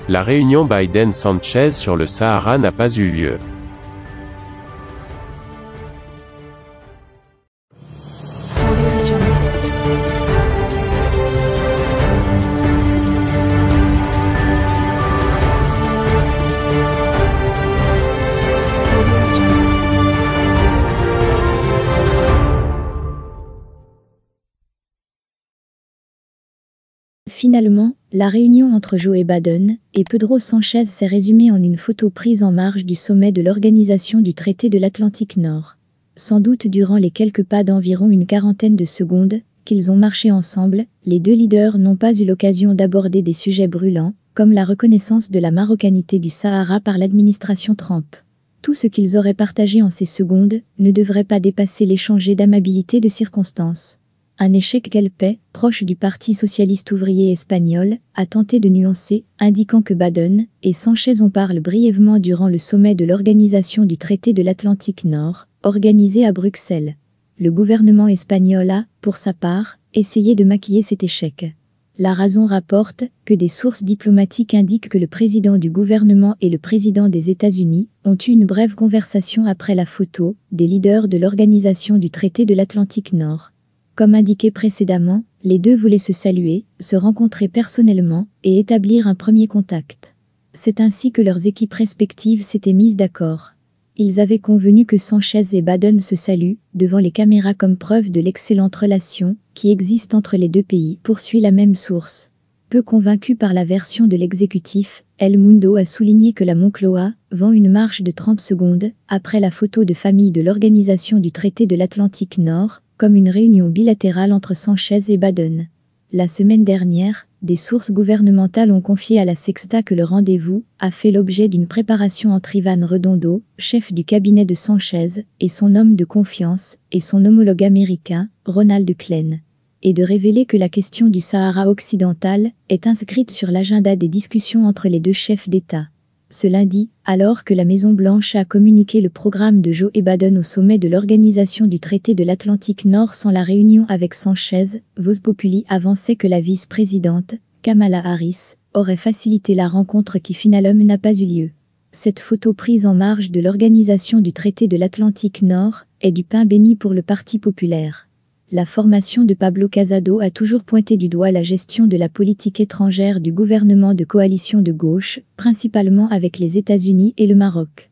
La réunion Biden-Sanchez sur le Sahara n'a pas eu lieu. Finalement, la réunion entre Joe Biden et Pedro Sanchez s'est résumée en une photo prise en marge du sommet de l'Organisation du Traité de l'Atlantique Nord. Sans doute durant les quelques pas d'environ une quarantaine de secondes qu'ils ont marché ensemble, les deux leaders n'ont pas eu l'occasion d'aborder des sujets brûlants, comme la reconnaissance de la marocanité du Sahara par l'administration Trump. Tout ce qu'ils auraient partagé en ces secondes ne devrait pas dépasser l'échange d'amabilité de circonstances. Un échec qu'elle paie, proche du Parti socialiste ouvrier espagnol, a tenté de nuancer, indiquant que Biden et Sanchez en parlent brièvement durant le sommet de l'Organisation du Traité de l'Atlantique Nord, organisé à Bruxelles. Le gouvernement espagnol a, pour sa part, essayé de maquiller cet échec. La Razón rapporte que des sources diplomatiques indiquent que le président du gouvernement et le président des États-Unis ont eu une brève conversation après la photo des leaders de l'Organisation du Traité de l'Atlantique Nord. Comme indiqué précédemment, les deux voulaient se saluer, se rencontrer personnellement et établir un premier contact. C'est ainsi que leurs équipes respectives s'étaient mises d'accord. Ils avaient convenu que Sanchez et Biden se saluent devant les caméras comme preuve de l'excellente relation qui existe entre les deux pays, poursuit la même source. Peu convaincu par la version de l'exécutif, El Mundo a souligné que la Moncloa vend une marge de 30 secondes après la photo de famille de l'Organisation du Traité de l'Atlantique Nord, comme une réunion bilatérale entre Sanchez et Biden. La semaine dernière, des sources gouvernementales ont confié à la Sexta que le rendez-vous a fait l'objet d'une préparation entre Iván Redondo, chef du cabinet de Sanchez, et son homme de confiance, et son homologue américain, Ronald Klain, et de révéler que la question du Sahara occidental est inscrite sur l'agenda des discussions entre les deux chefs d'État. Ce lundi, alors que la Maison-Blanche a communiqué le programme de Joe Biden au sommet de l'Organisation du Traité de l'Atlantique Nord sans la réunion avec Sanchez, Vox Populi avançait que la vice-présidente, Kamala Harris, aurait facilité la rencontre qui finalement n'a pas eu lieu. Cette photo prise en marge de l'Organisation du Traité de l'Atlantique Nord est du pain béni pour le Parti populaire. La formation de Pablo Casado a toujours pointé du doigt la gestion de la politique étrangère du gouvernement de coalition de gauche, principalement avec les États-Unis et le Maroc.